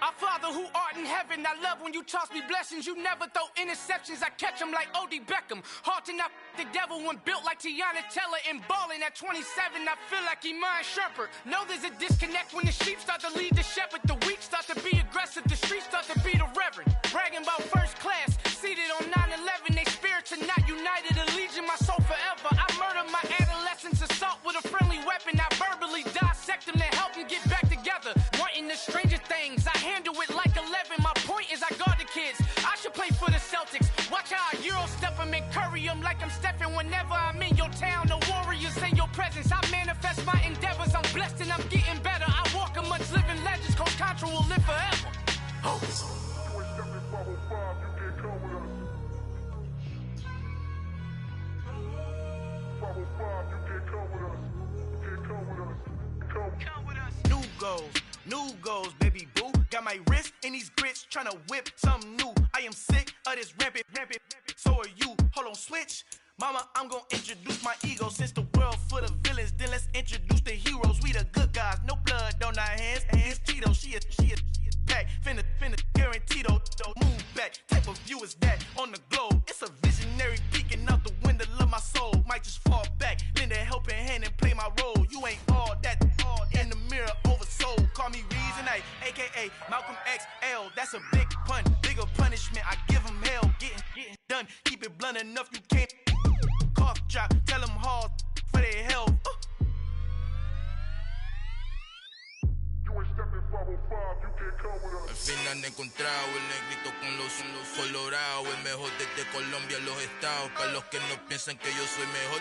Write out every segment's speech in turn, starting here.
Our Father who art in heaven, I love when you toss me blessings. You never throw interceptions, I catch them like O.D. Beckham. Hard to knock the devil when built like Tiana Teller and balling at 27, I feel like Iman Shumpert. Know there's a disconnect when the sheep start to lead the shepherd. The weak start to be aggressive, the streets start to be the reverend. Bragging about first class, seated on 9/11. They spirits are not united, allegiance my soul forever. I murder my adolescence, assault with a friendly weapon. I verbally dissect them to help them get back together. Wanting the stranger things, I handle it like 11. My point is I guard the kids. I should play for the Celtics. Watch how I Euro step them and curry them like I'm Stephen. Whenever I'm in your town, the Warriors in your presence. I manifest my endeavors. I'm blessed and I'm getting better. I walk amongst living legends. Coach Contra will live forever. Oh. New goals, baby boo. Got my wrist in these grits, tryna whip something new. I am sick of this rampant. So are you. Hold on, switch. Mama, I'm gonna introduce my ego. Since the world full of villains, then let's introduce the heroes. We the good guys, no blood on our hands. Hands Tito, she a pack. Finna guaranteed move back. Type of view is that on the globe. It's a visionary peeking out the window of my soul. Might just fall back, lend a helping hand and play my role. You ain't all that in the mirror oversold. Call me Reason A, aka Malcolm XL. That's a big pun, bigger punishment. I give him hell, getting done. Keep it blunt enough, you can't cough drop. Tell them hard for their health. Al fin han encontrado el negrito con los colorados, el mejor desde Colombia, los estados. Para los que no piensan que yo soy mejor,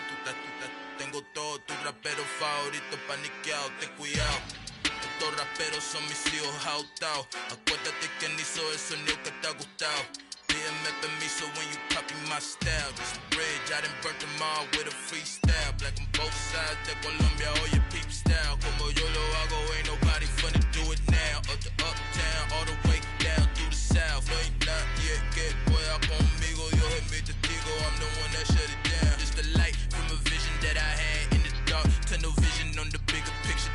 tengo todos tus raperos favoritos paniqueados, ten cuidado. Estos raperos son mis hijos jautados. Acuérdate que ni hizo el sonido que te ha gustado. Pídeme permiso when you copy my style. This bridge, I done burnt them all with a freestyle. Black on both sides de Colombia, oye peep style. Como yo lo hago, ain't nobody finna do it now. Up to uptown, all the way down through the south. No hay nadie que pueda conmigo, Dios es mi testigo. I'm the one that shut it down. Just the light from a vision that I had in the dark. Tunnel vision on the bigger picture.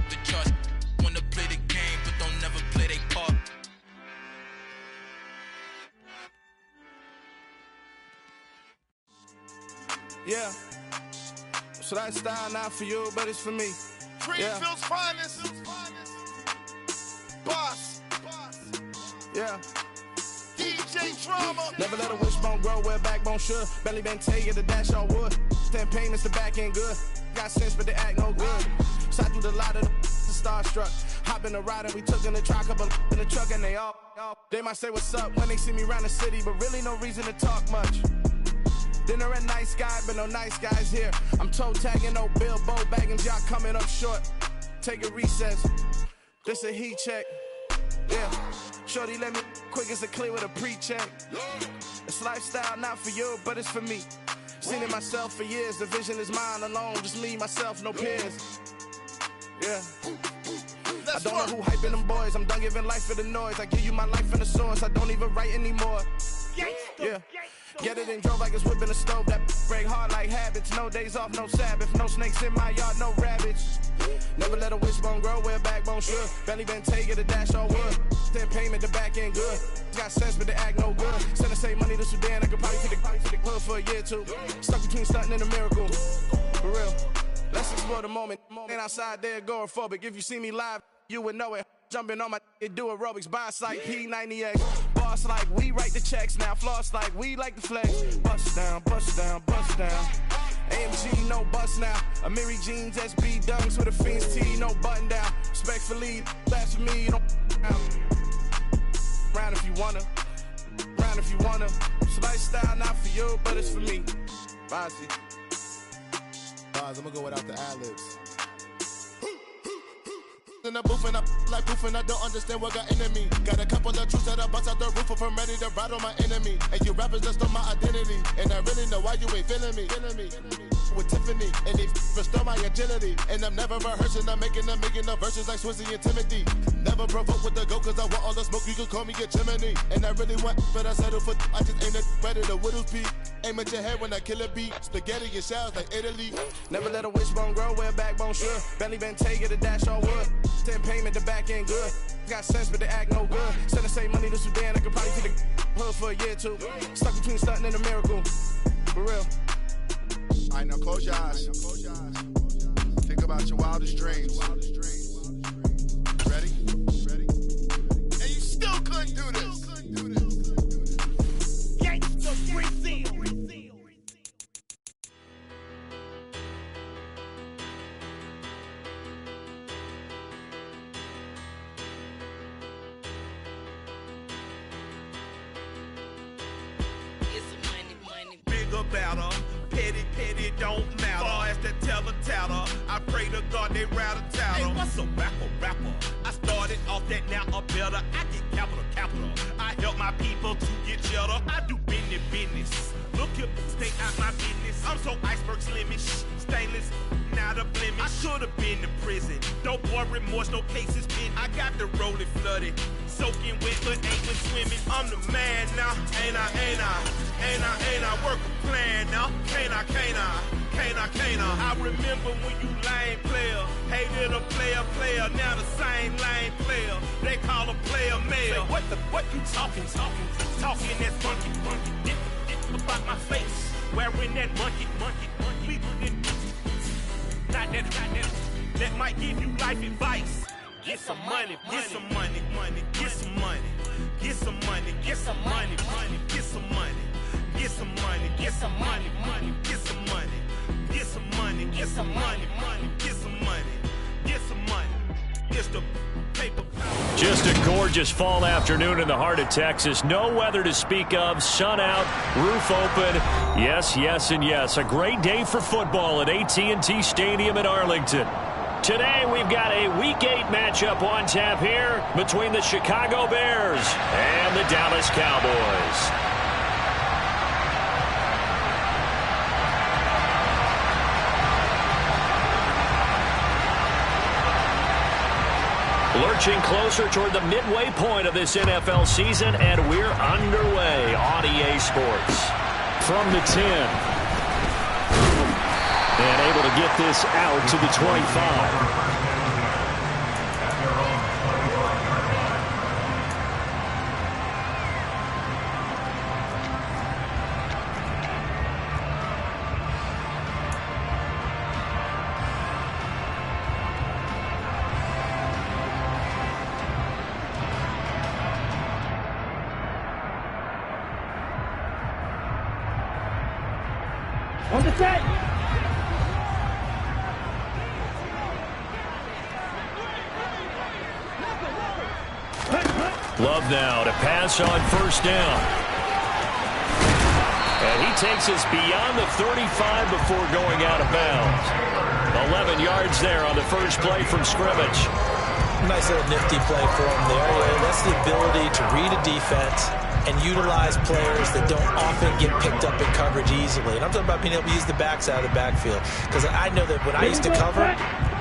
The charts wanna play the game, but don't never play their part. Yeah, so that style not for you, but it's for me. Greenfield's finest. Boss. Yeah. DJ Drama. Never let a wishbone grow where backbone should. Belly been take it, the dash all wood. 10 payments, the back end good. Got sense, but they act no good. Shot through the lot of the starstruck. Hop in the ride and we took in the truck, couple in the truck and they all. They might say what's up when they see me around the city, but really no reason to talk much. Dinner a nice guy, but no nice guys here. I'm toe tagging, no Bilbo Baggins, y'all coming up short. Take a recess, this a heat check. Yeah, shorty let me quick as a clear with a pre-check. It's lifestyle not for you, but it's for me. Seen it myself for years, the vision is mine alone. Just me, myself, no peers. Yeah. I don't know who hyping them boys, I'm done giving life for the noise. I give you my life in the source, I don't even write anymore. Yeah. Get it and drove like it's whipping a stove. That break hard like habits. No days off, no Sabbath. No snakes in my yard, no rabbits. Never let a wishbone grow where backbone should. Belly been take it, a dash all wood. 10 payment, the back end good. Got sense, but they act no good. Send the same money to Sudan. I could probably take the club for a year or two. Stuck between stunting and a miracle. For real. Let's explore the moment. Ain't outside there agoraphobic. If you see me live, you would know it. Jumping on my do aerobics, boss like P90X. Boss like we write the checks now. Floss like we like the flex. Bust down, bust down, bust down. AMG, no bust now. Amiri jeans, SB dunks with a Fiends tee, no button down. Respectfully, blasphemy, don't round if you wanna. Round if you wanna. It's a lifestyle not for you, but it's for me. Bossy. I'm gonna go without the ad-libs. In the booth and I like proof and I don't understand what got into me. Got a couple of truths that I bust out the roof if I'm ready to rattle my enemy. And you rappers just stole my identity. And I really know why you ain't feeling me. With Tiffany and they restore my agility. And I'm never rehearsing, I'm making a million of verses like Swizzy and Timothy. Never provoke with the go cause I want all the smoke, you can call me a chimney. And I really want, but I settle for I just aim at ready to Whittles Peak. Aim at your head when I kill a beat. Spaghetti and shells like Italy. Never let a wishbone grow where a backbone should. Bentley Bentayga the dash all wood. 10 payment, the back end good. Got sense, but the act no good. Send and save money to Sudan, I could probably see the hood for a year or two. Stuck between stunting and a miracle. For real. All right, now close your eyes. Think about your wildest dreams. Ready? And you still couldn't do this. Gangsta Brazil. Better, petty, don't matter. Far as the teller, I pray to God they rattle tattle. Hey, what's a rapper? I started off that, now I'm better. I get capital. I help my people to get cheddar. I do business. Look here, stay out my business. I'm so iceberg slimish, stainless, not a blemish. I should've been in prison. No more remorse, no cases pinned. I got the rolling flooded, soaking wet, but ain't been swimming. I'm the man now, ain't I? Work a plan now, can't I? I remember when you lame player, hated a player, now the same lame player. They call a player mayor. What you talking that funky, dip about my face, wearing that monkey. Not that, that might give you life advice. Get some money, get some money, get some money, get some money, get some money, get some money. Get some money, get some money, get some money, get some money, get some money, get some money, get some money. It's the paper. Just a gorgeous fall afternoon in the heart of Texas. No weather to speak of. Sun out, roof open. Yes, and yes. A great day for football at AT&T Stadium in Arlington. Today we've got a Week 8 matchup on tap here between the Chicago Bears and the Dallas Cowboys. Lurching closer toward the midway point of this NFL season, and we're underway on EA Sports. From the 10. And able to get this out to the 25. On the set. Love now to pass on first down. And he takes us beyond the 35 before going out of bounds. 11 yards there on the first play from scrimmage. Nice little nifty play for him there. That's the ability to read a defense and utilize players that don't often get picked up in coverage easily. And I'm talking about being able to use the backs out of the backfield. Because I know that when I used to cover,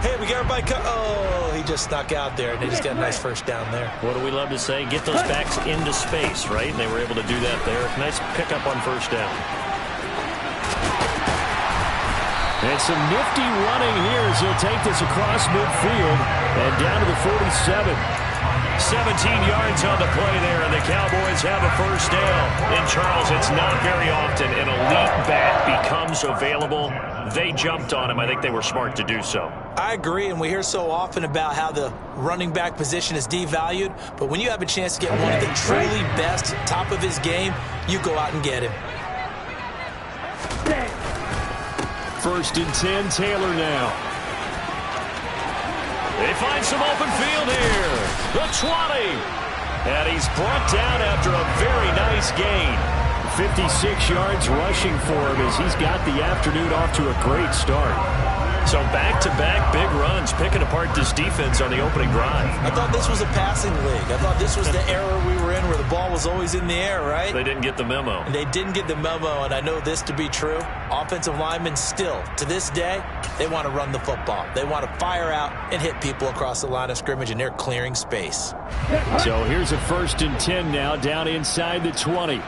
hey, we got everybody oh, he just snuck out there, and they just got a nice first down there. What do we love to say? Get those backs into space, right? And they were able to do that there. Nice pickup on first down. And some nifty running here as he'll take this across midfield and down to the 47. 17 yards on the play there, and the Cowboys have a first down. And, Charles, it's not very often an elite back becomes available. They jumped on him. I think they were smart to do so. I agree, and we hear so often about how the running back position is devalued. But when you have a chance to get one of the truly best, top of his game, you go out and get him. First and 10, Taylor now. They find some open field here. The 20. And he's brought down after a very nice gain. 56 yards rushing for him as he's got the afternoon off to a great start. So back-to-back big runs, picking apart this defense on the opening drive. I thought this was a passing league. I thought this was the era we were in where the ball was always in the air, right? They didn't get the memo. And they didn't get the memo, and I know this to be true. Offensive linemen still, to this day, they want to run the football. They want to fire out and hit people across the line of scrimmage, and they're clearing space. So here's a 1st and 10 now, down inside the 20.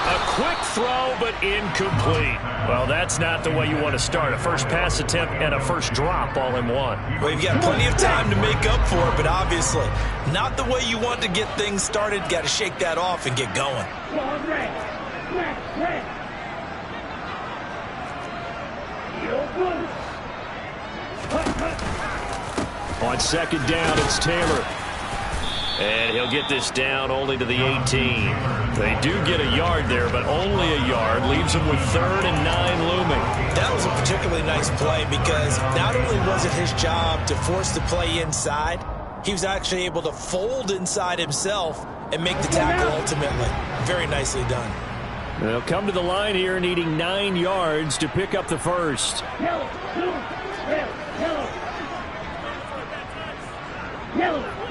A quick throw, but incomplete. Well, that's not the way you want to start. A first pass attempt and a first drop all in one. Well, you've got plenty of time to make up for it, but obviously not the way you want to get things started. Got to shake that off and get going. On 2nd down, it's Taylor. And he'll get this down only to the 18. They do get a yard there, but only a yard. Leaves them with 3rd and 9 looming. That was a particularly nice play because not only was it his job to force the play inside, he was actually able to fold inside himself and make the tackle ultimately. Very nicely done. They'll come to the line here needing 9 yards to pick up the first. Yellow,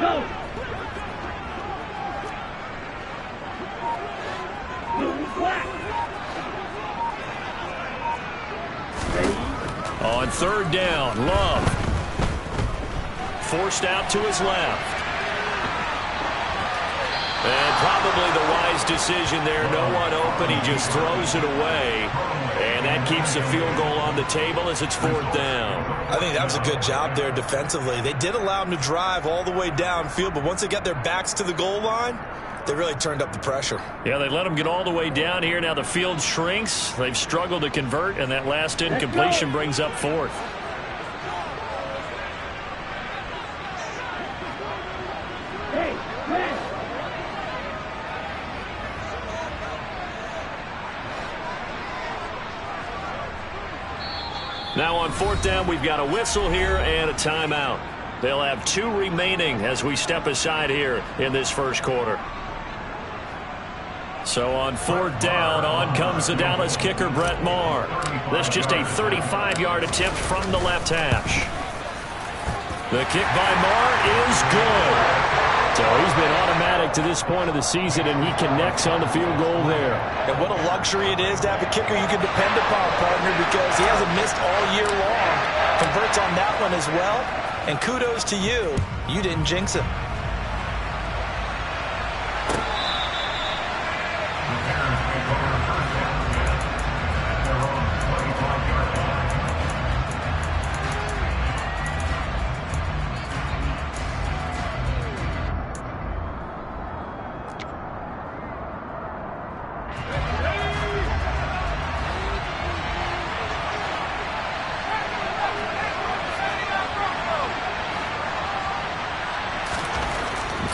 go! On 3rd down, Love. Forced out to his left. And probably the wise decision there. No one open. He just throws it away. And that keeps the field goal on the table as it's 4th down. I think that was a good job there defensively. They did allow him to drive all the way downfield, but once they got their backs to the goal line, they really turned up the pressure. Yeah, they let them get all the way down here. Now the field shrinks. They've struggled to convert, and that last incompletion brings up 4th. Now on 4th down, we've got a whistle here and a timeout. They'll have 2 remaining as we step aside here in this first quarter. So on 4th down, on comes the Dallas kicker, Brett Maher. This just a 35-yard attempt from the left hash. The kick by Maher is good. So he's been automatic to this point of the season, and he connects on the field goal there. And what a luxury it is to have a kicker you can depend upon, partner, because he hasn't missed all year long. Converts on that one as well. And kudos to you. You didn't jinx him.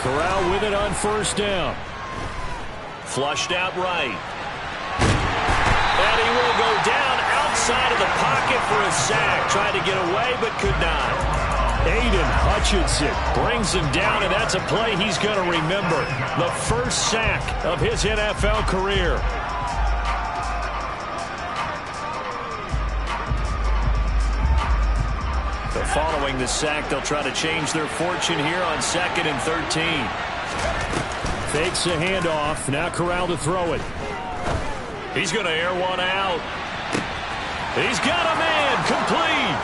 Corral with it on 1st down. Flushed out right. And he will go down outside of the pocket for a sack. Tried to get away, but could not. Aiden Hutchinson brings him down, and that's a play he's going to remember. The first sack of his NFL career. Following the sack, they'll try to change their fortune here on 2nd and 13. Fakes a handoff. Now Corral to throw it. He's going to air one out. He's got a man. Complete.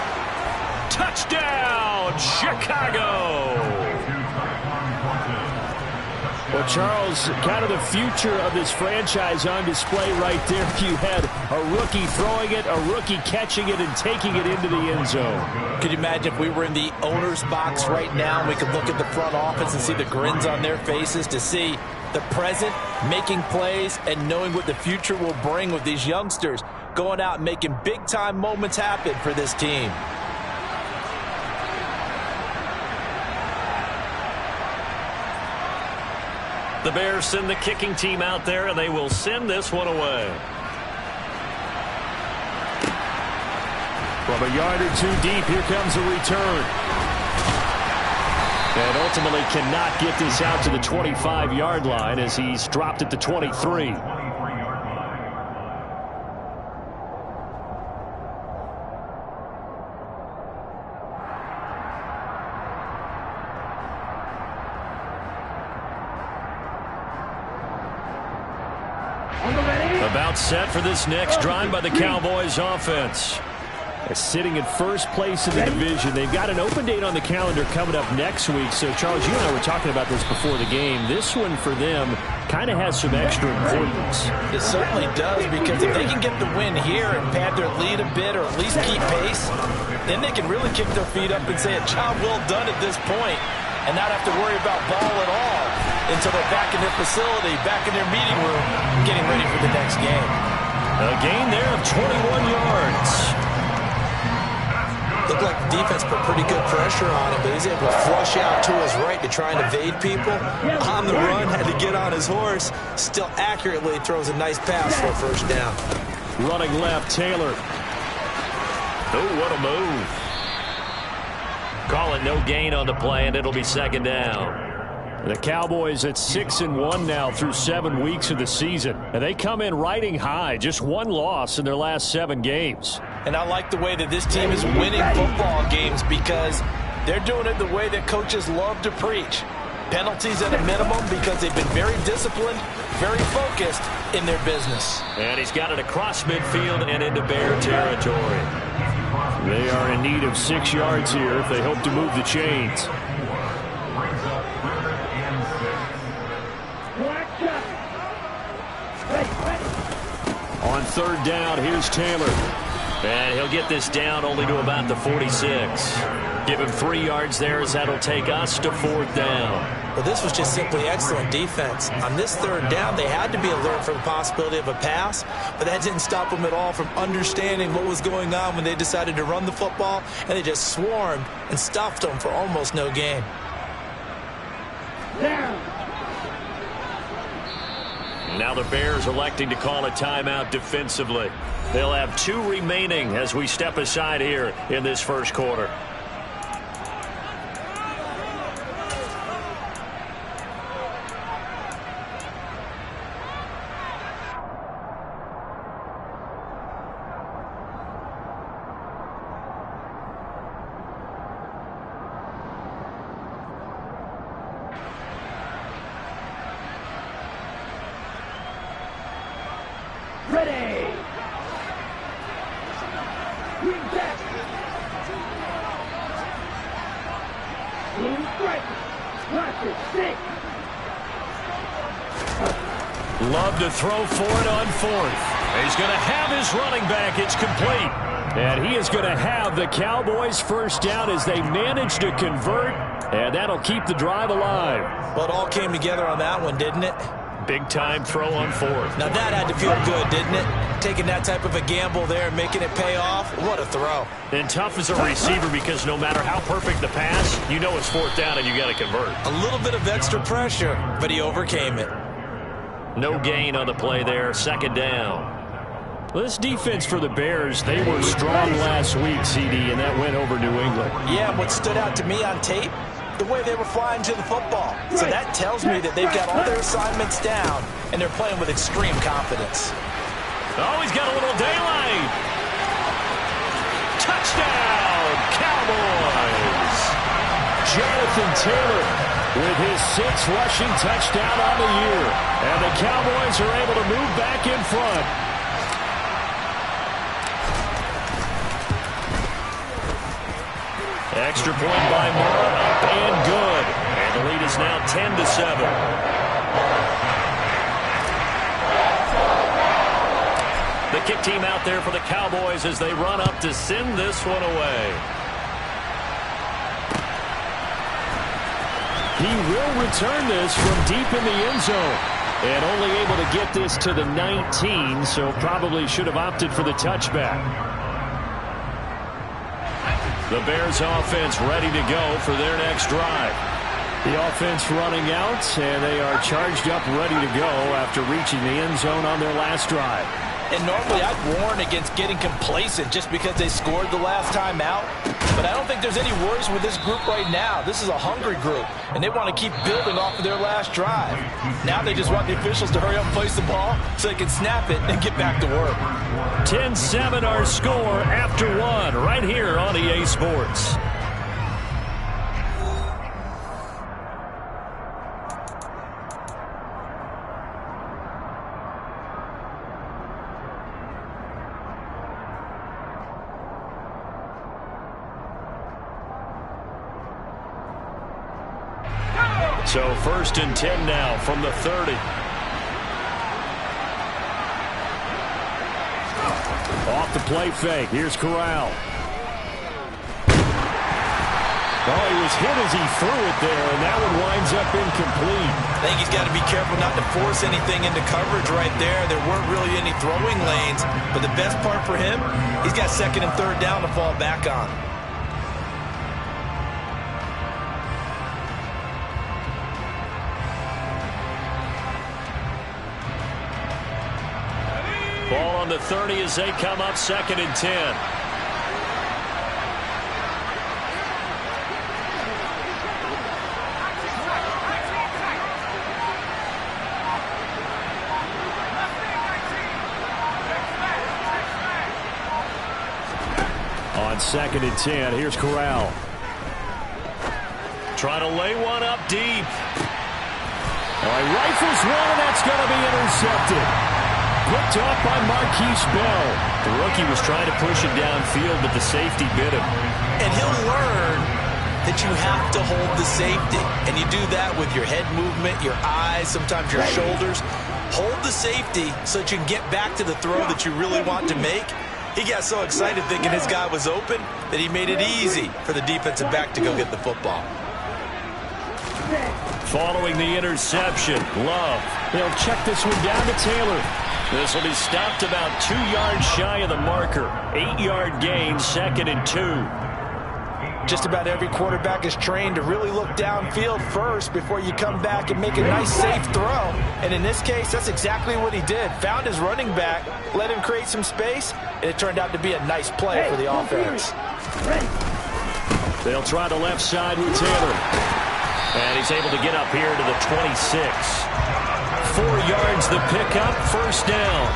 Touchdown, Chicago. Well, Charles, kind of the future of this franchise on display right there. You had a rookie throwing it, a rookie catching it, and taking it into the end zone. Could you imagine if we were in the owner's box right now and we could look at the front office and see the grins on their faces, to see the present making plays and knowing what the future will bring with these youngsters going out and making big-time moments happen for this team. The Bears send the kicking team out there, and they will send this one away. From a yard or two deep, here comes a return. And ultimately cannot get this out to the 25-yard line as he's dropped at the 23. About set for this next drive by the Cowboys offense. They're sitting in first place in the division. They've got an open date on the calendar coming up next week. So, Charles, you and I were talking about this before the game. This one for them kind of has some extra importance. It certainly does, because if they can get the win here and pad their lead a bit or at least keep pace, then they can really kick their feet up and say a job well done at this point and not have to worry about ball at all until they're back in their facility, back in their meeting room, getting ready for the next game. A gain there of 21 yards. Looked like the defense put pretty good pressure on him, but he's able to flush out to his right to try and evade people. On the run, had to get on his horse. Still accurately throws a nice pass for a first down. Running left, Taylor. Oh, what a move. Call it no gain on the play, and it'll be second down. The Cowboys at 6-1 now through 7 weeks of the season. And they come in riding high, just one loss in their last 7 games. And I like the way that this team is winning football games because they're doing it the way that coaches love to preach. Penalties at a minimum because they've been very disciplined, very focused in their business. And he's got it across midfield and into Bear territory. They are in need of 6 yards here if they hope to move the chains. On third down, here's Taylor. And he'll get this down only to about the 46. Give him 3 yards there as that'll take us to fourth down. Well, this was just simply excellent defense. On this third down, they had to be alert for the possibility of a pass, but that didn't stop them at all from understanding what was going on when they decided to run the football, and they just swarmed and stuffed them for almost no gain. Now the Bears electing to call a timeout defensively. They'll have 2 remaining as we step aside here in this first quarter. Love to throw for it on fourth. He's going to have his running back. It's complete. And he is going to have the Cowboys first down as they manage to convert. And that'll keep the drive alive. Well, it all came together on that one, didn't it? Big time throw on fourth. Now that had to feel good, didn't it? Taking that type of a gamble there and making it pay off. What a throw. And tough as a receiver because no matter how perfect the pass, you know it's fourth down and you got to convert. A little bit of extra pressure, but he overcame it. No gain on the play there. Second down. Well, this defense for the Bears, they were strong last week, CD, and that went over New England. Yeah, what stood out to me on tape, the way they were flying to the football. So that tells me that they've got all their assignments down, and they're playing with extreme confidence. Oh, he's got a little daylight. Touchdown, Cowboys. Jonathan Taylor with his 6th rushing touchdown on the year. And the Cowboys are able to move back in front. Extra point by Murrah, up and good. And the lead is now 10-7. The kick team out there for the Cowboys as they run up to send this one away. He will return this from deep in the end zone. And only able to get this to the 19, so probably should have opted for the touchback. The Bears offense ready to go for their next drive. The offense running out, and they are charged up ready to go after reaching the end zone on their last drive. And normally I'd warn against getting complacent just because they scored the last time out. But I don't think there's any worries with this group right now. This is a hungry group, and they want to keep building off of their last drive. Now they just want the officials to hurry up and place the ball so they can snap it and get back to work. 10-7 our score after one right here on EA Sports. So 1st and 10 now from the 30. Off the play fake. Here's Corral. Oh, he was hit as he threw it there, and that one winds up incomplete. I think he's got to be careful not to force anything into coverage right there. There weren't really any throwing lanes, but the best part for him, he's got 2nd and 3rd down to fall back on. Ball on the 30 as they come up 2nd and 10. On 2nd and 10, here's Corral. Trying to lay one up deep. All right, rifles one, and that's going to be intercepted. Picked off by Marquise Bell. The rookie was trying to push it downfield, but the safety bit him. And he'll learn that you have to hold the safety. And you do that with your head movement, your eyes, sometimes your shoulders. Hold the safety so that you can get back to the throw that you really want to make. He got so excited thinking his guy was open that he made it easy for the defensive back to go get the football. Following the interception, Love. They'll check this one down to Taylor. This will be stopped about 2 yards shy of the marker. 8-yard gain, 2nd and 2. Just about every quarterback is trained to really look downfield first before you come back and make a nice, safe throw. And in this case, that's exactly what he did. Found his running back, let him create some space, and it turned out to be a nice play for the offense. They'll try the left side with Taylor. And he's able to get up here to the 26. 4 yards the pickup, 1st down.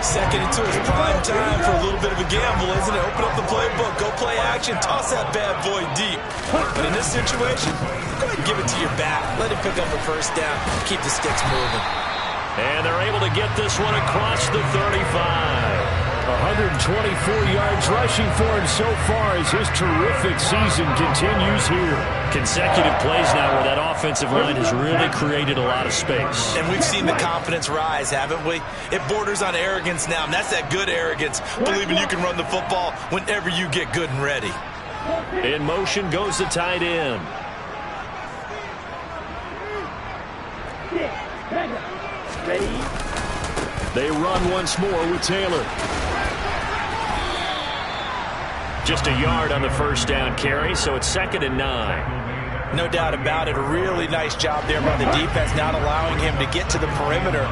2nd and 2 is prime time for a little bit of a gamble, isn't it? Open up the playbook, go play action, toss that bad boy deep. But in this situation, go ahead and give it to your back. Let him pick up a 1st down, keep the sticks moving. And they're able to get this one across the 35. 124 yards rushing for him so far as his terrific season continues here. Consecutive plays now where that offensive line has really created a lot of space. And we've seen the confidence rise, haven't we? It borders on arrogance now, and that's that good arrogance, believing you can run the football whenever you get good and ready. In motion goes the tight end. They run once more with Taylor. Just a yard on the 1st down carry, so it's 2nd and 9. No doubt about it. A really nice job there by the defense, not allowing him to get to the perimeter.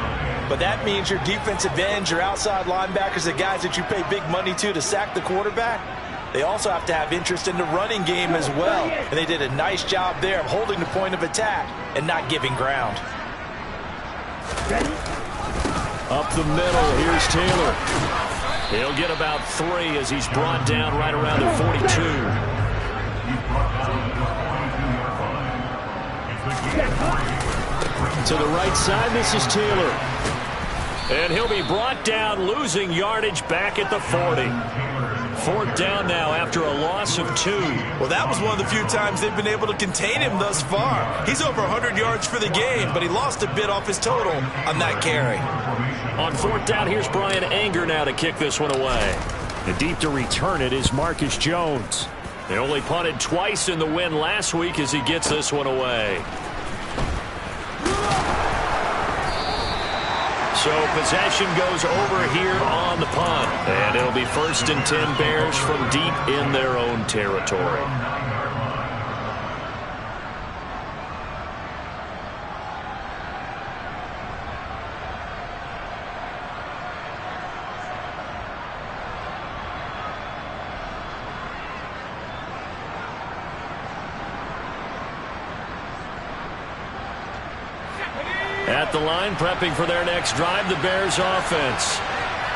But that means your defensive ends, your outside linebackers, the guys that you pay big money to sack the quarterback, they also have to have interest in the running game as well. And they did a nice job there of holding the point of attack and not giving ground. Up the middle, here's Taylor. He'll get about 3 as he's brought down right around the 42. To the right side, this is Taylor. And he'll be brought down, losing yardage back at the 40. 4th down now after a loss of 2. Well, that was one of the few times they've been able to contain him thus far. He's over 100 yards for the game, but he lost a bit off his total on that carry. On 4th down, here's Brian Anger now to kick this one away. And deep to return it is Marcus Jones. They only punted twice in the win last week as he gets this one away. So possession goes over here on the punt. And it'll be 1st and 10 Bears from deep in their own territory. At the line, prepping for their next drive, the Bears offense.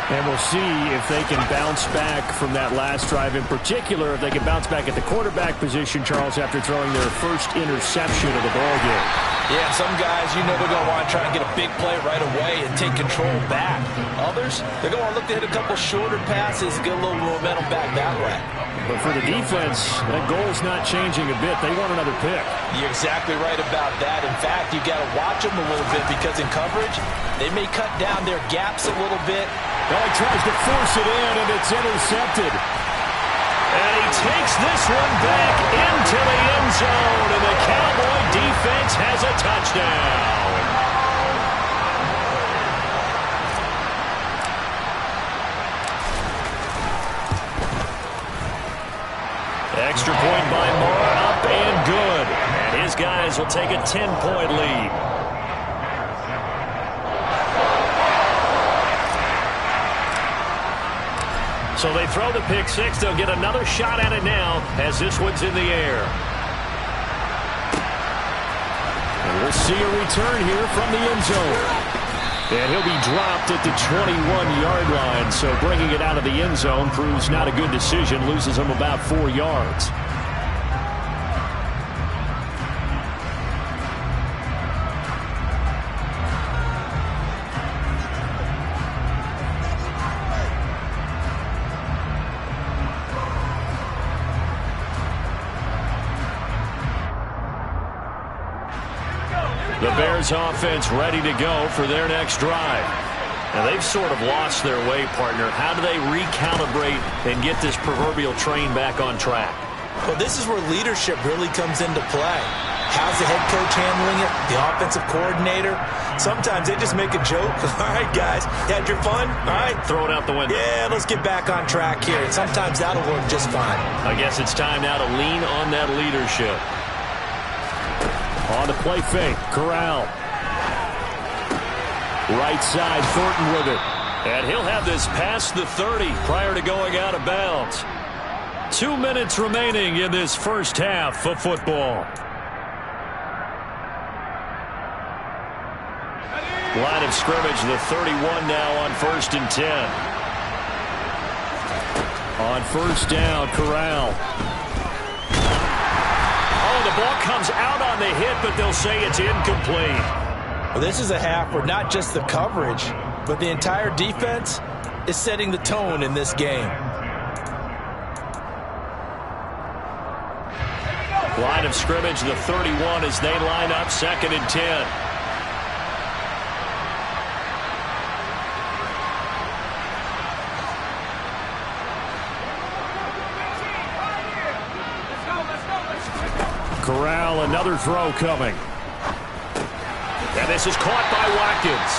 And we'll see if they can bounce back from that last drive. In particular, if they can bounce back at the quarterback position, Charles, after throwing their first interception of the ballgame. Yeah, some guys, you know they're going to want to try and get a big play right away and take control back. Others, they're going to look to hit a couple shorter passes, get a little momentum back that way. But for the defense, that goal's not changing a bit. They want another pick. You're exactly right about that. In fact, you've got to watch them a little bit because in coverage, they may cut down their gaps a little bit. Well, he tries to force it in, and it's intercepted. And he takes this one back into the end zone, and the Cowboy defense has a touchdown. Extra point by Moore, up and good. And his guys will take a 10-point lead. So they throw the pick six. They'll get another shot at it now as this one's in the air. And we'll see a return here from the end zone. And he'll be dropped at the 21-yard line. So bringing it out of the end zone proves not a good decision. Loses him about 4 yards. The Bears offense ready to go for their next drive. Now they've sort of lost their way, partner. How do they recalibrate and get this proverbial train back on track? Well, this is where leadership really comes into play. How's the head coach handling it? The offensive coordinator? Sometimes they just make a joke. All right, guys, had your fun? All right. Throw it out the window. Yeah, let's get back on track here. And sometimes that'll work just fine. I guess it's time now to lean on that leadership. On the play fake, Corral. Right side, Thornton with it. And he'll have this past the 30 prior to going out of bounds. 2 minutes remaining in this first half of football. Line of scrimmage, the 31 now on 1st and 10. On first down, Corral. The ball comes out on the hit, but they'll say it's incomplete. Well, this is a half where not just the coverage, but the entire defense is setting the tone in this game. Line of scrimmage, the 31 as they line up 2nd and 10. Corral, another throw coming. And this is caught by Watkins.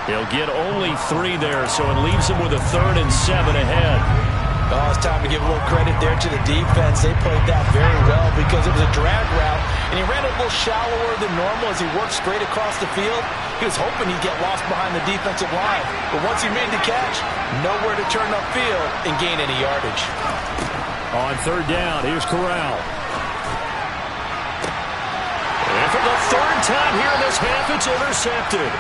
He'll get only 3 there, so it leaves him with a 3rd and 7 ahead. Oh, it's time to give a little credit there to the defense. They played that very well because it was a drag route, and he ran a little shallower than normal as he worked straight across the field. He was hoping he'd get lost behind the defensive line, but once he made the catch, nowhere to turn upfield and gain any yardage. On 3rd down, here's Corral. And for the 3rd time here in this half, it's intercepted.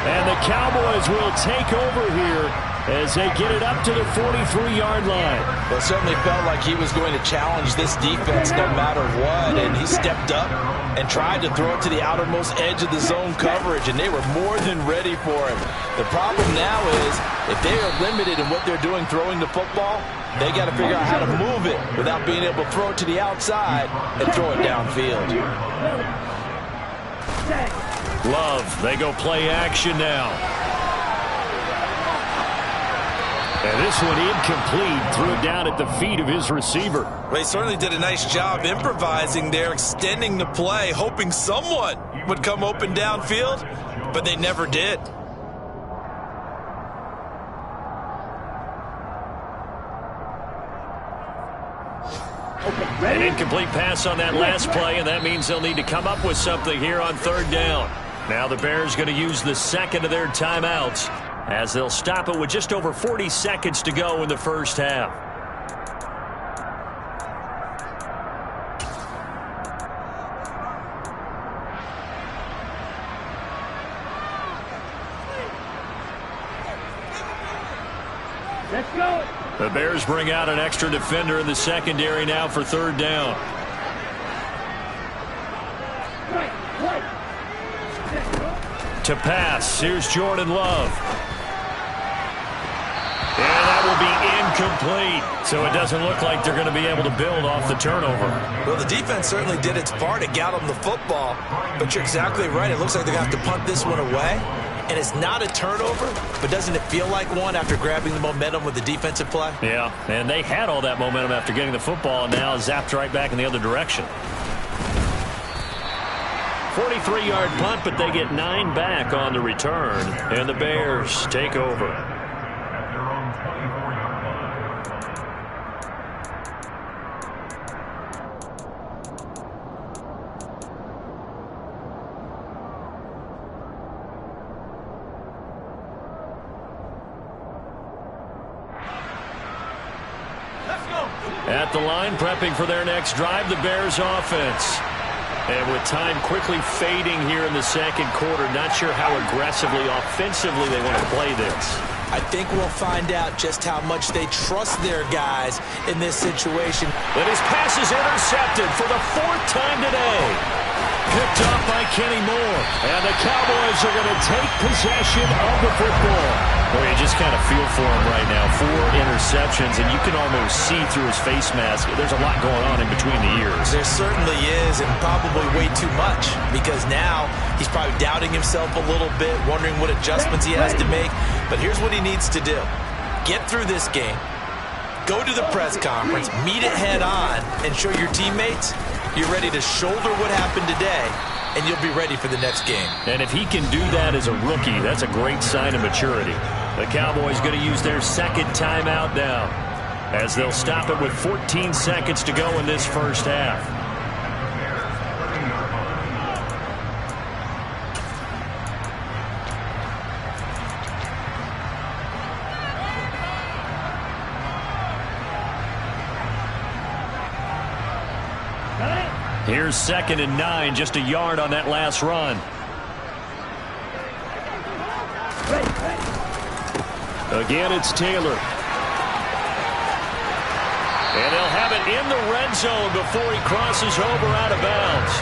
And the Cowboys will take over here as they get it up to the 43-yard line. Well, it certainly felt like he was going to challenge this defense no matter what, and he stepped up and tried to throw it to the outermost edge of the zone coverage, and they were more than ready for him. The problem now is if they are limited in what they're doing throwing the football, they got to figure out how to move it without being able to throw it to the outside and throw it downfield. Love, they go play action now. And this one incomplete, threw it down at the feet of his receiver. Well, he certainly did a nice job improvising there, extending the play, hoping someone would come open downfield, but they never did. An incomplete pass on that last play, and that means they'll need to come up with something here on 3rd down. Now the Bears going to use the 2nd of their timeouts as they'll stop it with just over 40 seconds to go in the first half. Let's go. The Bears bring out an extra defender in the secondary now for third down. To pass, here's Jordan Love. And that will be incomplete. So it doesn't look like they're going to be able to build off the turnover. Well, the defense certainly did its part. It got them the football. But you're exactly right. It looks like they're going to have to punt this one away. And it's not a turnover, but doesn't it feel like one after grabbing the momentum with the defensive play? Yeah, and they had all that momentum after getting the football, and now zapped right back in the other direction. 43-yard punt, but they get 9 back on the return, and the Bears take over. At the line, prepping for their next drive, the Bears offense. And with time quickly fading here in the second quarter, not sure how aggressively, offensively they want to play this. I think we'll find out just how much they trust their guys in this situation. But his pass is intercepted for the 4th time today. Picked up by Kenny Moore. And the Cowboys are going to take possession of the football. Boy, you just kind of feel for him right now. 4 interceptions, and you can almost see through his face mask. There's a lot going on in between the ears. There certainly is, and probably way too much, because now he's probably doubting himself a little bit, wondering what adjustments he has to make. But here's what he needs to do. Get through this game. Go to the press conference, meet it head on, and show your teammates you're ready to shoulder what happened today, and you'll be ready for the next game. And if he can do that as a rookie, that's a great sign of maturity. The Cowboys going to use their second timeout now, as they'll stop it with 14 seconds to go in this first half. Here's 2nd and 9, just a yard on that last run. Again, it's Taylor. And they'll have it in the red zone before he crosses over out of bounds.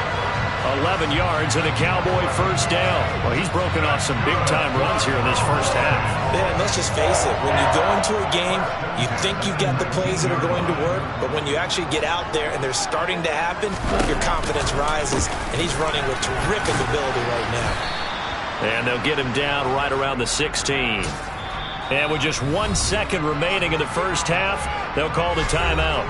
11 yards and a Cowboy first down. Well, he's broken off some big-time runs here in this first half. Yeah, and let's just face it. When you go into a game, you think you've got the plays that are going to work, but when you actually get out there and they're starting to happen, your confidence rises, and he's running with terrific ability right now. And they'll get him down right around the 16. And with just 1 second remaining in the first half, they'll call the timeout.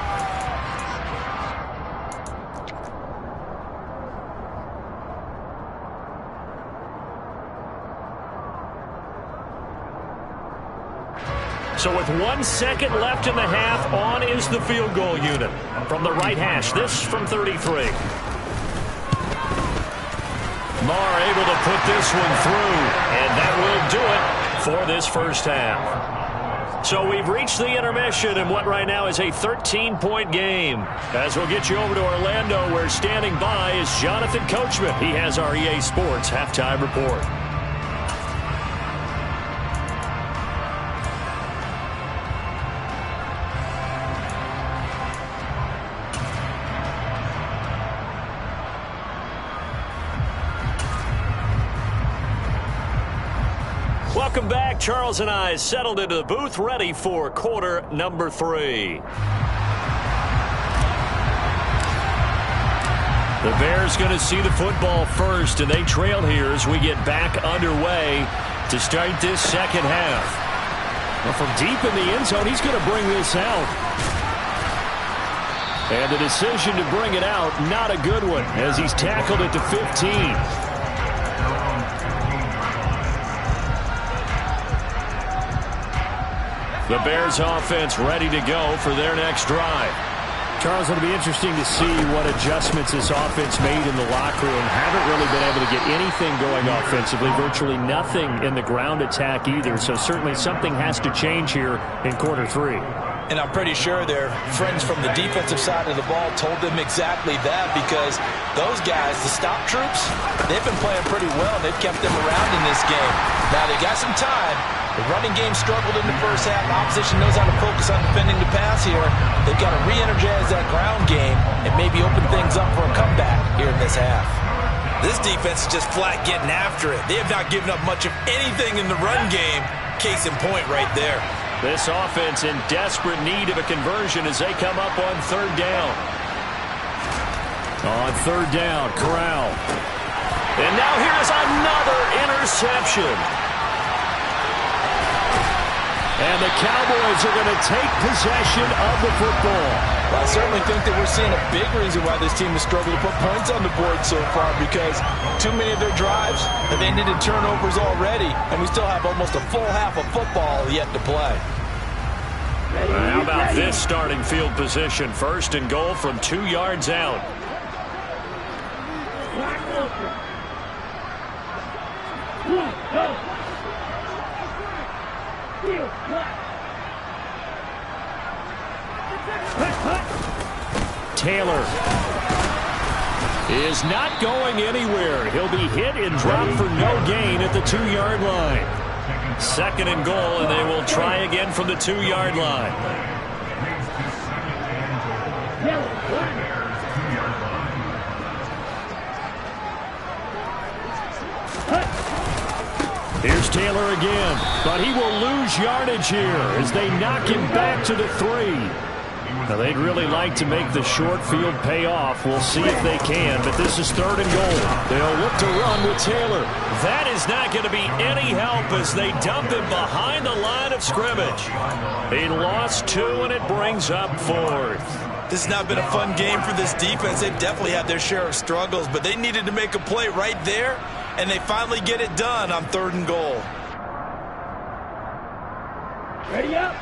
So with 1 second left in the half, on is the field goal unit. From the right hash, this from 33. Marr able to put this one through, and that will do it for this first half. So we've reached the intermission in what right now is a 13-point game. As we'll get you over to Orlando, where standing by is Jonathan Coachman. He has our EA Sports halftime report. Welcome back. Charles and I settled into the booth, ready for quarter number 3. The Bears going to see the football first, and they trail here as we get back underway to start this second half. Well, from deep in the end zone, he's going to bring this out. And the decision to bring it out, not a good one, as he's tackled at the 15. The Bears offense ready to go for their next drive. Charles, it'll be interesting to see what adjustments this offense made in the locker room. Haven't really been able to get anything going offensively, virtually nothing in the ground attack either. So certainly something has to change here in quarter 3. And I'm pretty sure their friends from the defensive side of the ball told them exactly that, because those guys, the stop troops, they've been playing pretty well. They've kept them around in this game. Now they got some time, The running game struggled in the first half. The opposition knows how to focus on defending the pass here. They've got to re-energize that ground game and maybe open things up for a comeback here in this half. This defense is just flat getting after it. They have not given up much of anything in the run game. Case in point right there. This offense in desperate need of a conversion as they come up on third down. On third down, Corral. And now here's another interception. And the Cowboys are going to take possession of the football. Well, I certainly think that we're seeing a big reason why this team has struggled to put points on the board so far, because too many of their drives have ended in turnovers already, and we still have almost a full half of football yet to play. How about this starting field position? First and goal from 2 yards out. Taylor is not going anywhere. He'll be hit and dropped for no gain at the 2-yard line. Second and goal, and they will try again from the 2-yard line. Here's Taylor again, but he will lose yardage here as they knock him back to the 3. Now, they'd really like to make the short field pay off. We'll see if they can, but this is third and goal. They'll look to run with Taylor. That is not going to be any help as they dump him behind the line of scrimmage. He lost 2, and it brings up 4th. This has not been a fun game for this defense. They've definitely had their share of struggles, but they needed to make a play right there, and they finally get it done on third and goal. Ready up.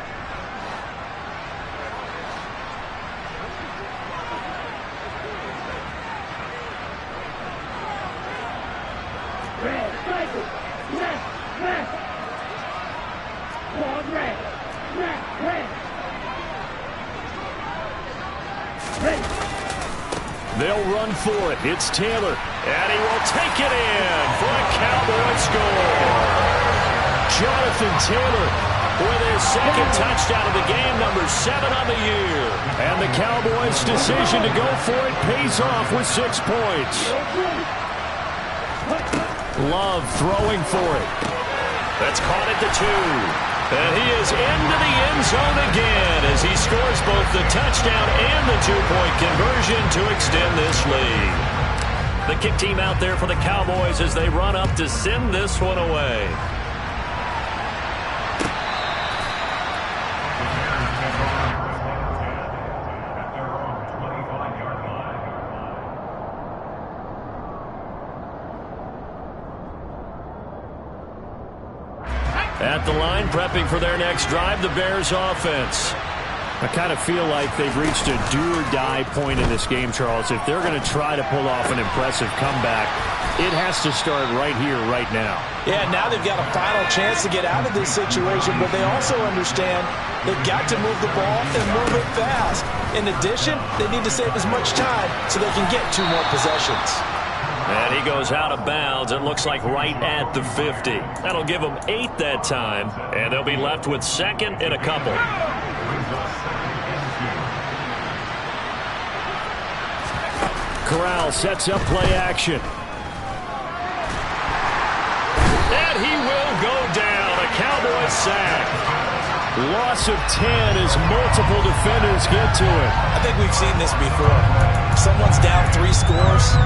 Red, cycle, left, left. One red, red, red. Red. They'll run for it. It's Taylor, and he will take it in for a Cowboy score. Jonathan Taylor with his second touchdown of the game, number 7 on the year. And the Cowboys' decision to go for it pays off with 6 points. Love throwing for it. That's caught at the 2. And he is into the end zone again as he scores both the touchdown and the 2-point conversion to extend this lead. The kick team out there for the Cowboys as they run up to send this one away. At the line, prepping for their next drive, the Bears offense. I kind of feel like they've reached a do-or-die point in this game, Charles. If they're going to try to pull off an impressive comeback, it has to start right here, right now. Yeah, now they've got a final chance to get out of this situation, but they also understand they've got to move the ball and move it fast. In addition, they need to save as much time so they can get 2 more possessions. And he goes out of bounds, it looks like right at the 50. That'll give them 8 that time, and they'll be left with 2nd and a couple. Corral sets up play action. And he will go down, a Cowboys sack. Loss of 10 as multiple defenders get to it. I think we've seen this before. Someone's down 3 scores.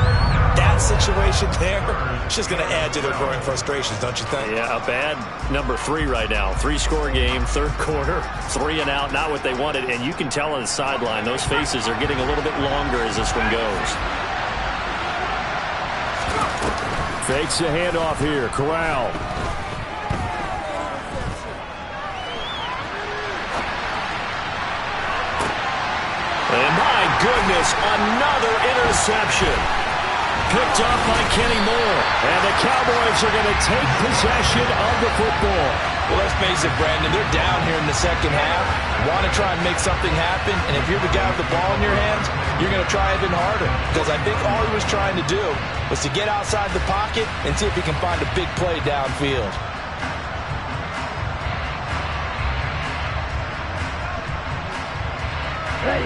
That situation there, it's just going to add to their growing frustrations, don't you think? Yeah, a bad number 3 right now. 3-score game, third quarter, 3 and out, not what they wanted. And you can tell on the sideline, those faces are getting a little bit longer as this one goes. Fakes the handoff here, Corral. And my goodness, another interception. Picked off by Kenny Moore. And the Cowboys are going to take possession of the football. Well, let's face it, Brandon, they're down here in the second half. Want to try and make something happen, and if you're the guy with the ball in your hands, you're going to try even harder. Because I think all he was trying to do was to get outside the pocket and see if he can find a big play downfield.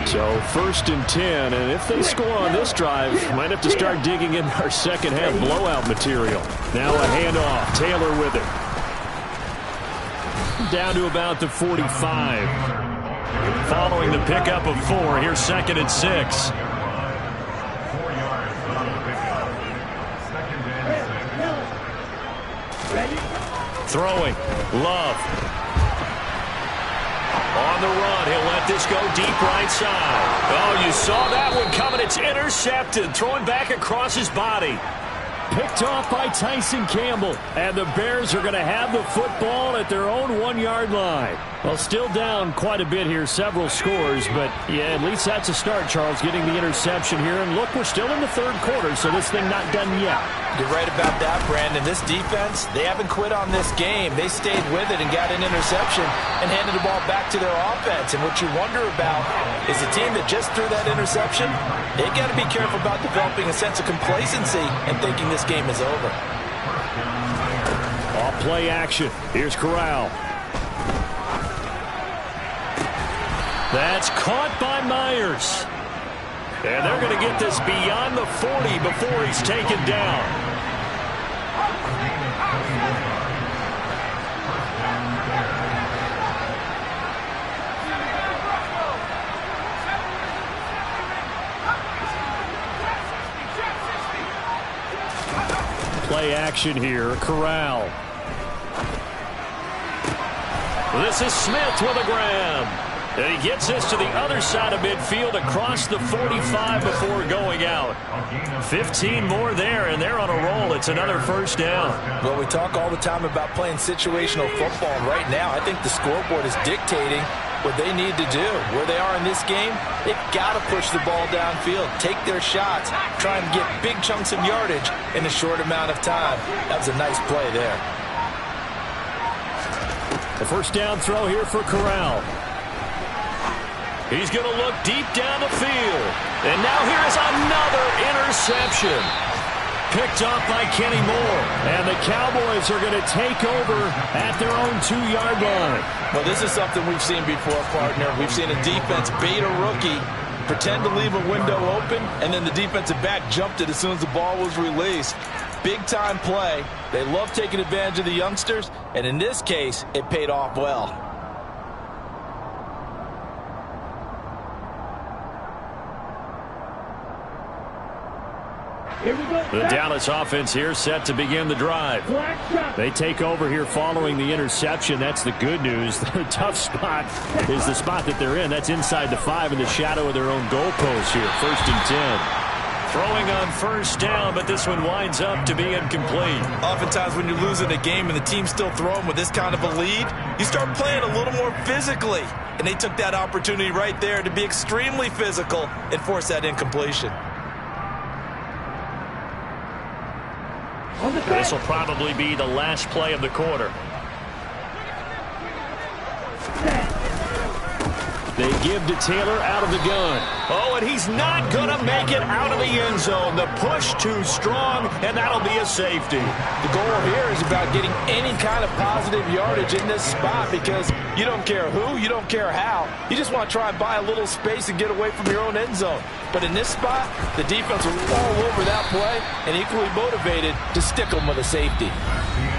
So 1st and 10, and if they score on this drive, might have to start digging in our second half blowout material. Now a handoff. Taylor with it. Down to about the 45. Following the pickup of 4, here's 2nd and 6. Throwing. Love. On the run, he'll let this go deep right side. Oh, you saw that one coming. It's intercepted. Throwing back across his body. Picked off by Tyson Campbell. And the Bears are going to have the football at their own 1-yard line. Well, still down quite a bit here, several scores. But, yeah, at least that's a start, Charles, getting the interception here. And, look, we're still in the 3rd quarter, so this thing not done yet. You're right about that, Brandon. This defense, they haven't quit on this game. They stayed with it and got an interception and handed the ball back to their offense. And what you wonder about is the team that just threw that interception, they got to be careful about developing a sense of complacency and thinking this game is over. Off play action. Here's Corral. That's caught by Myers. And they're going to get this beyond the 40 before he's taken down. Play action here. Corral. This is Smith with a grab. And he gets this to the other side of midfield across the 45 before going out. 15 more there, and they're on a roll. It's another 1st down. Well, we talk all the time about playing situational football. And right now, I think the scoreboard is dictating what they need to do. Where they are in this game, they've got to push the ball downfield, take their shots, try and get big chunks of yardage in a short amount of time. That was a nice play there. The 1st down throw here for Corral. He's going to look deep down the field. And now here is another interception. Picked off by Kenny Moore. And the Cowboys are going to take over at their own 2-yard line. Well, this is something we've seen before, partner. We've seen a defense bait a rookie, pretend to leave a window open, and then the defensive back jumped it as soon as the ball was released. Big-time play. They love taking advantage of the youngsters, and in this case, it paid off well. The Dallas offense here set to begin the drive. They take over here following the interception. That's the good news. The tough spot is the spot that they're in. That's inside the 5 in the shadow of their own goalpost here. 1st and 10. Throwing on 1st down, but this one winds up to be incomplete. Oftentimes when you're losing a game and the team's still throwing with this kind of a lead, you start playing a little more physically. And they took that opportunity right there to be extremely physical and force that incompletion. This will probably be the last play of the quarter. They give to Taylor out of the gun. Oh, and he's not going to make it out of the end zone. The push too strong, and that'll be a safety. The goal here is about getting any kind of positive yardage in this spot because you don't care who, you don't care how. You just want to try and buy a little space and get away from your own end zone. But in this spot, the defense will all over that play and equally motivated to stick them with a safety.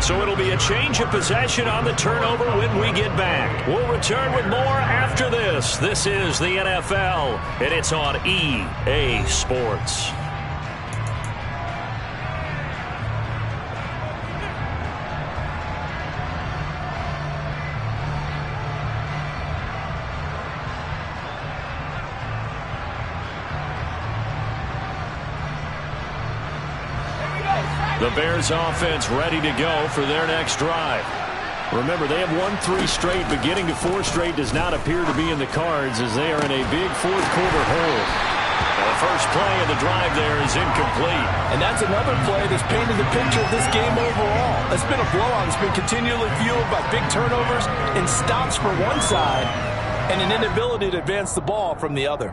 So it'll be a change of possession on the turnover when we get back. We'll return with more after this. This is the NFL, and it's on EA Sports. The Bears offense ready to go for their next drive. Remember, they have won 3 straight, but getting to 4 straight does not appear to be in the cards as they are in a big 4th quarter hole. The first play of the drive there is incomplete. And that's another play that's painted the picture of this game overall. It's been a blowout. It's been continually fueled by big turnovers and stops for one side and an inability to advance the ball from the other.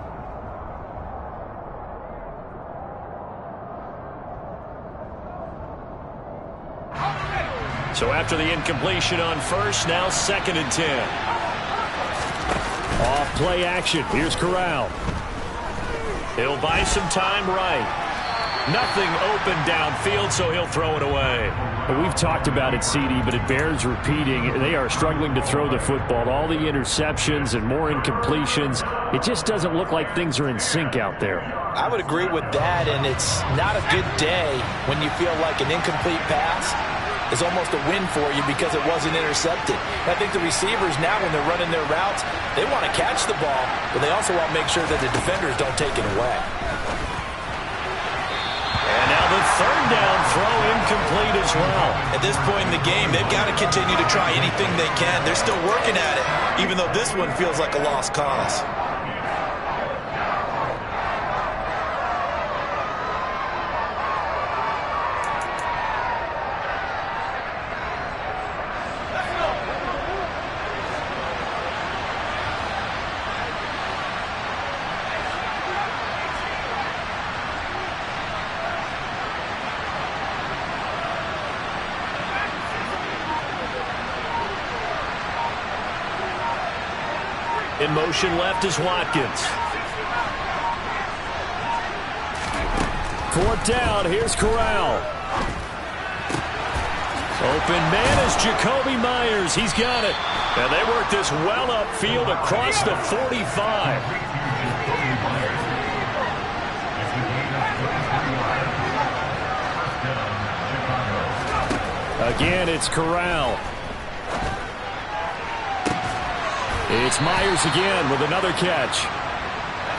So after the incompletion on first, now 2nd and 10. Off play action. Here's Corral. He'll buy some time right. Nothing open downfield, so he'll throw it away. We've talked about it, CD, but it bears repeating. They are struggling to throw the football. All the interceptions and more incompletions. It just doesn't look like things are in sync out there. I would agree with that, and it's not a good day when you feel like an incomplete pass is almost a win for you because it wasn't intercepted. And I think the receivers now, when they're running their routes, they want to catch the ball, but they also want to make sure that the defenders don't take it away. And now the third down throw incomplete as well. At this point in the game, they've got to continue to try anything they can. They're still working at it, even though this one feels like a lost cause. In motion left is Watkins. Fourth down, here's Corral. Open man is Jacoby Myers. He's got it. And they work this well upfield across the 45. Again, it's Corral. It's Myers again with another catch.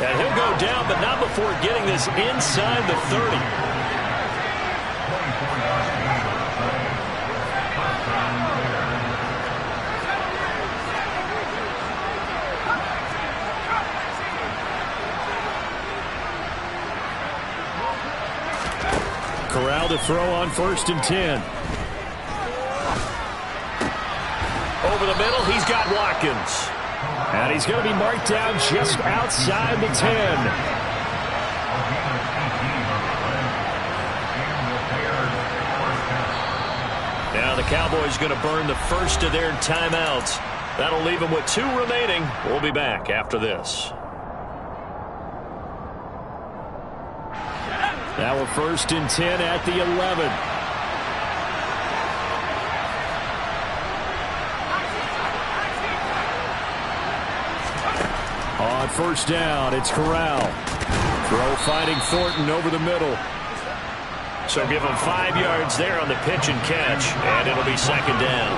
And he'll go down, but not before getting this inside the 30. Corral to throw on 1st and 10. Over the middle, he's got Watkins. And he's going to be marked down just outside the 10. Now the Cowboys going to burn the first of their timeouts. That'll leave them with 2 remaining. We'll be back after this. Now we're 1st and 10 at the 11. On 1st down, it's Corral. Throw finding Thornton over the middle. So give him 5 yards there on the pitch and catch, and it'll be 2nd down.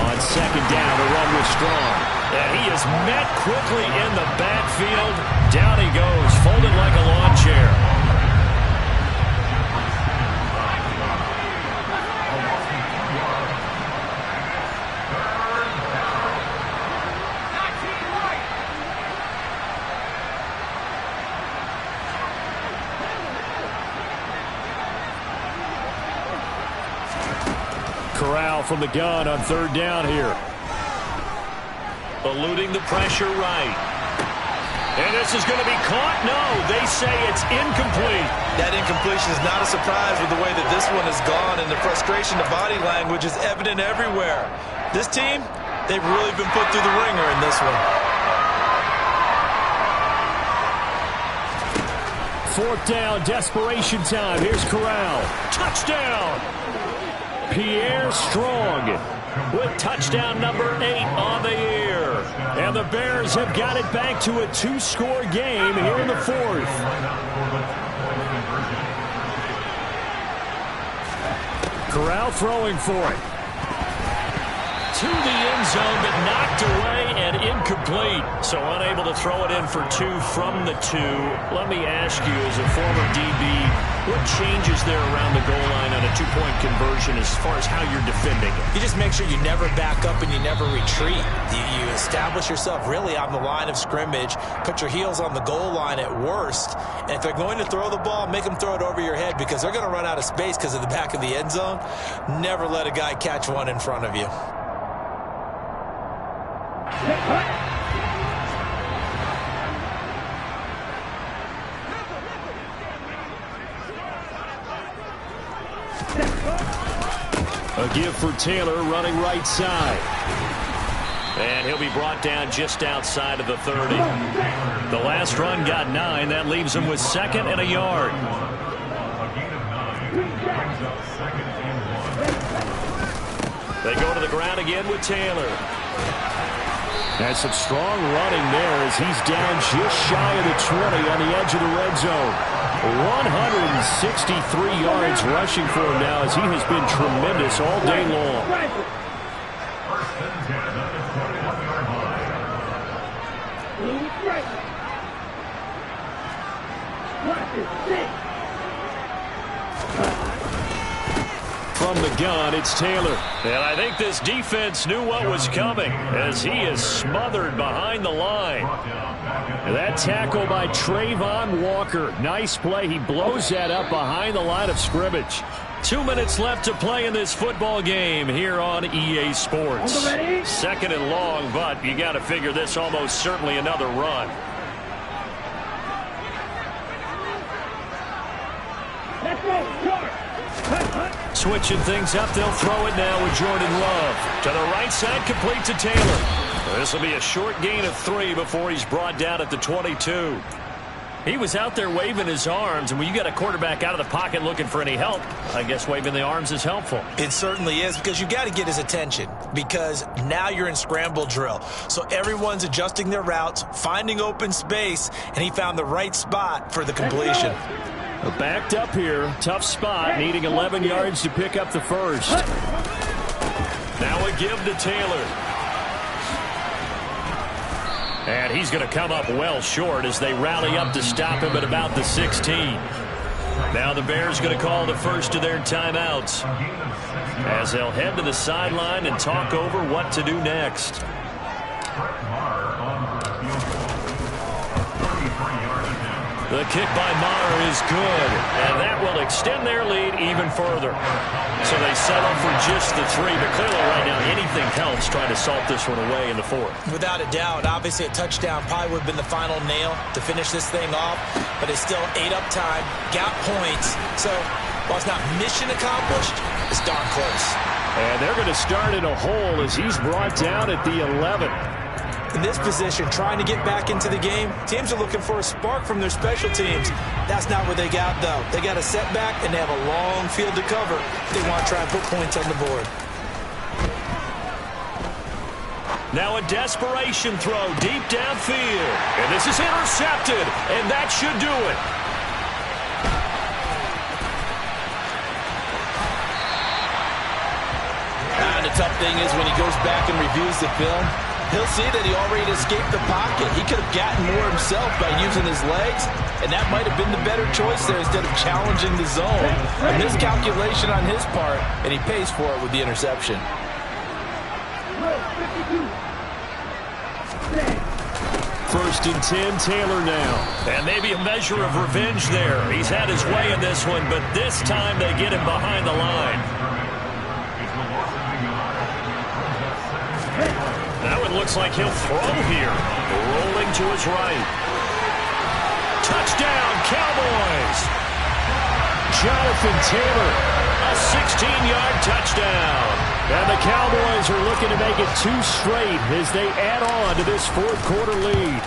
On 2nd down, the run was strong. And he is met quickly in the backfield. Down he goes, folded like a lawn chair. Corral from the gun on 3rd down here. Eluding the pressure right. And this is going to be caught. No, they say it's incomplete. That incompletion is not a surprise with the way that this one has gone, and the frustration, the body language is evident everywhere. This team, they've really been put through the ringer in this one. 4th down, desperation time. Here's Corral. Touchdown! Pierre Strong with touchdown number 8 on the year. And the Bears have got it back to a 2-score game here in the 4th. Corral throwing for it. To the end zone, but knocked away and incomplete. So unable to throw it in for 2 from the 2. Let me ask you, as a former DB, what changes there around the goal line on a 2-point conversion as far as how you're defending it? You just make sure you never back up and you never retreat. You establish yourself really on the line of scrimmage, put your heels on the goal line at worst, and if they're going to throw the ball, make them throw it over your head because they're going to run out of space because of the back of the end zone. Never let a guy catch one in front of you. A give for Taylor running right side. And he'll be brought down just outside of the 30. The last run got 9. That leaves him with 2nd and a yard. They go to the ground again with Taylor. And some strong running there as he's down just shy of the 20 on the edge of the red zone. 163 yards rushing for him now as he has been tremendous all day long. From the gun, it's Taylor. And I think this defense knew what was coming as he is smothered behind the line. That tackle by Trayvon Walker. Nice play. He blows that up behind the line of scrimmage. 2 minutes left to play in this football game here on EA Sports. 2nd and long, but you got to figure this almost certainly another run. Let's go, George. Switching things up, they'll throw it now with Jordan Love. To the right side, complete to Taylor. This will be a short gain of 3 before he's brought down at the 22. He was out there waving his arms, and when you got a quarterback out of the pocket looking for any help, I guess waving the arms is helpful. It certainly is, because you got to get his attention, because now you're in scramble drill. So everyone's adjusting their routes, finding open space, and he found the right spot for the completion. Backed up here, tough spot, needing 11 yards to pick up the first. Now a give to Taylor. And he's going to come up well short as they rally up to stop him at about the 16. Now the Bears going to call the first of their timeouts as they'll head to the sideline and talk over what to do next. The kick by Maher is good, and that will extend their lead even further. So they settle for just the 3, but clearly right now anything helps trying to salt this one away in the 4th. Without a doubt, obviously a touchdown probably would have been the final nail to finish this thing off, but it's still 8 up time, got points. So while it's not mission accomplished, it's darn close. And they're going to start in a hole as he's brought down at the 11. In this position, trying to get back into the game, teams are looking for a spark from their special teams. That's not what they got, though. They got a setback, and they have a long field to cover if they want to try and put points on the board. Now a desperation throw deep downfield. And this is intercepted, and that should do it. And the tough thing is when he goes back and reviews the film, he'll see that he already escaped the pocket. He could have gotten more himself by using his legs, and that might have been the better choice there instead of challenging the zone. A miscalculation on his part, and he pays for it with the interception. First and 10, Taylor now. And maybe a measure of revenge there. He's had his way in this one, but this time they get him behind the line. Now it looks like he'll throw here. Rolling to his right. Touchdown, Cowboys! Jonathan Taylor. A 16-yard touchdown. And the Cowboys are looking to make it 2 straight as they add on to this 4th quarter lead.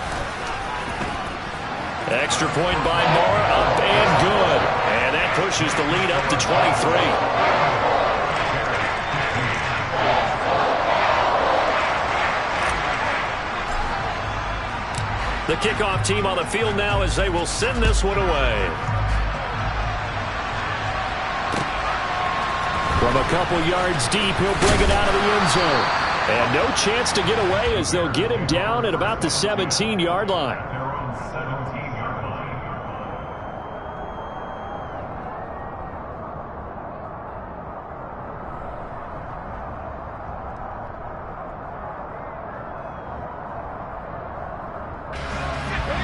Extra point by Moore, up and good. And that pushes the lead up to 23. The kickoff team on the field now as they will send this one away. From a couple yards deep, he'll bring it out of the end zone. And no chance to get away as they'll get him down at about the 17-yard line.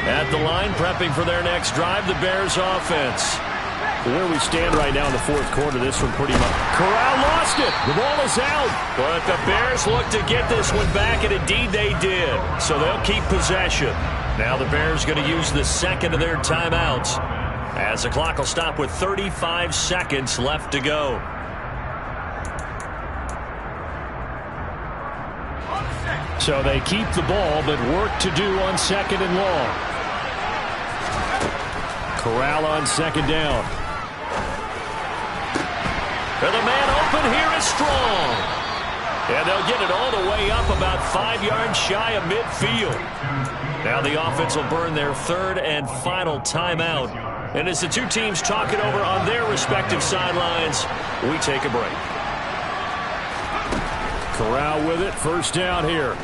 At the line, prepping for their next drive, the Bears offense. Where we stand right now in the 4th quarter, this one pretty much. Corral lost it. The ball is out. But the Bears look to get this one back, and indeed they did. So they'll keep possession. Now the Bears going to use the 2nd of their timeouts as the clock will stop with 35 seconds left to go. So they keep the ball, but work to do on 2nd and long. Corral on 2nd down. And the man open here is Strong. And they'll get it all the way up about 5 yards shy of midfield. Now the offense will burn their 3rd and final timeout. And as the two teams talk it over on their respective sidelines, we take a break. Corral with it, 1st down here.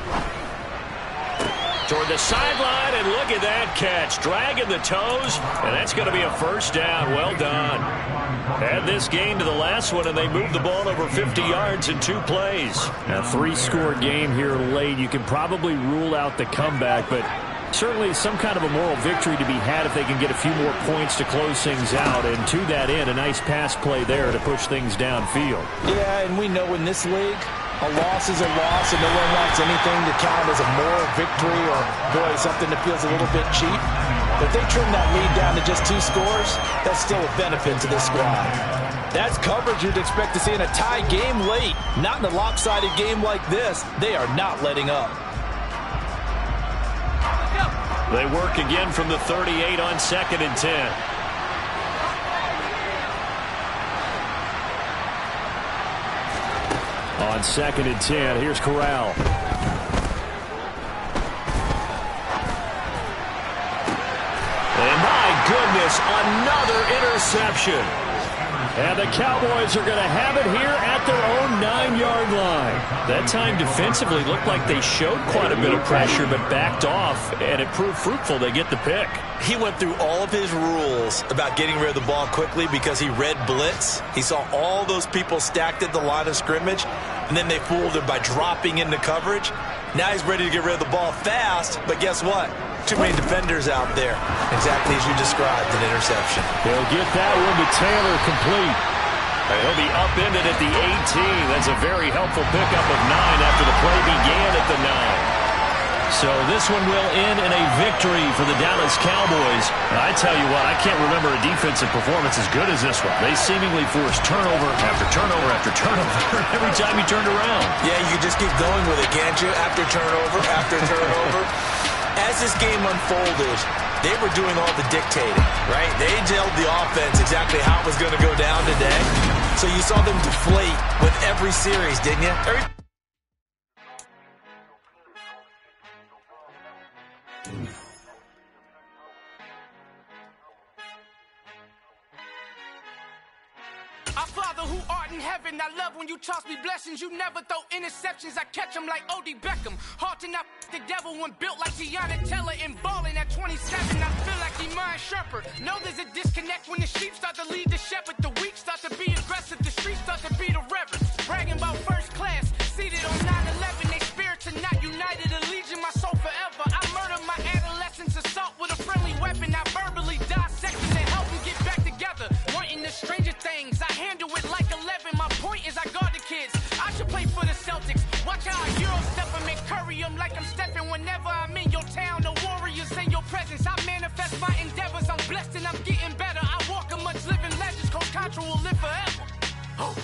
Toward the sideline, and look at that catch. Dragging the toes, and that's going to be a 1st down. Well done. Add this game to the last one, and they moved the ball over 50 yards in 2 plays. A 3-score game here late. You can probably rule out the comeback, but certainly some kind of a moral victory to be had if they can get a few more points to close things out. And to that end, a nice pass play there to push things downfield. Yeah, and we know in this league, a loss is a loss, and no one wants anything to count as a moral victory or, boy, something that feels a little bit cheap. If they trim that lead down to just 2 scores, that's still a benefit to this squad. That's coverage you'd expect to see in a tie game late. Not in a lopsided game like this. They are not letting up. They work again from the 38 on 2nd and 10. On 2nd and 10, here's Corral. And my goodness, another interception. And the Cowboys are going to have it here at their own 9-yard line. That time defensively looked like they showed quite a bit of pressure but backed off, and it proved fruitful. They get the pick. He went through all of his rules about getting rid of the ball quickly because he read blitz. He saw all those people stacked at the line of scrimmage, and then they fooled him by dropping into coverage. Now he's ready to get rid of the ball fast, but guess what? Too many defenders out there. Exactly as you described, an interception. They'll get that one to Taylor complete. And he'll be upended at the 18. That's a very helpful pickup of 9 after the play began at the 9. So this one will end in a victory for the Dallas Cowboys. And I tell you what, I can't remember a defensive performance as good as this one. They seemingly forced turnover after turnover after turnover every time you turned around. Yeah, you can just keep going with it, can't you? After turnover, after turnover. As this game unfolded, they were doing all the dictating, right? They told the offense exactly how it was going to go down today. So you saw them deflate with every series, didn't you? Our Father who art in heaven, I love when you toss me blessings. You never throw interceptions, I catch them like O.D. Beckham. Hard to not the devil when built like Tiana Teller and balling at 27. I feel like Iman Shepherd. Know there's a disconnect when the sheep start to lead the shepherd. The weak start to be aggressive, the streets start to be the reverend. Bragging about first class, seated on 9/11. They spirits are not united, a legion, my soul forever. I murder my adolescence, assault with a friendly weapon. I verbally dissect them and help them get back together. Wanting the stranger things, I handle it like 11. My point is I guard the kids. I should play for the Celtics. Watch how I Euro step them and curry them like I'm stepping. Whenever I'm in your town, the Warriors in your presence. I manifest my endeavors. I'm blessed and I'm getting better. I walk amongst living legends. Coach Contra will live forever. Oh.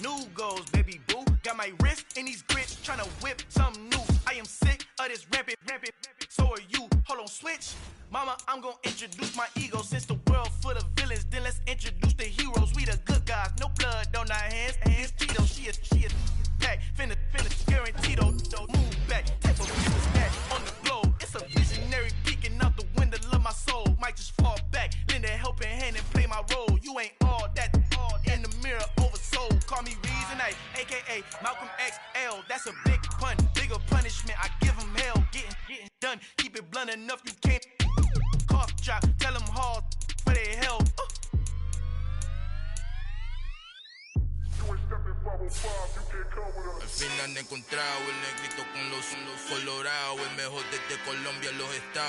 New goals, baby boo. Got my wrist in these grits, tryna whip something new. I am sick of this rampant. So are you. Hold on, switch. Mama, I'm gonna introduce my ego. Since the world full of villains, then let's introduce the heroes. We the good guys, no blood on our hands. Hands Tito, she is back. Finna, guaranteed. Move back, type of business back on the globe. It's a visionary peeking out the window of my soul. Might just fall back, lend a helping hand and play my role. You ain't all that in the mirror oversold. Call me Reason A, aka Malcolm XL. That's a big pun, bigger punishment. I give him hell, getting done. Keep it blunt enough, you can't cough drop. Tell them hard for their hell. Al fin han encontrado el negrito con los colorados, el mejor desde Colombia, los estados.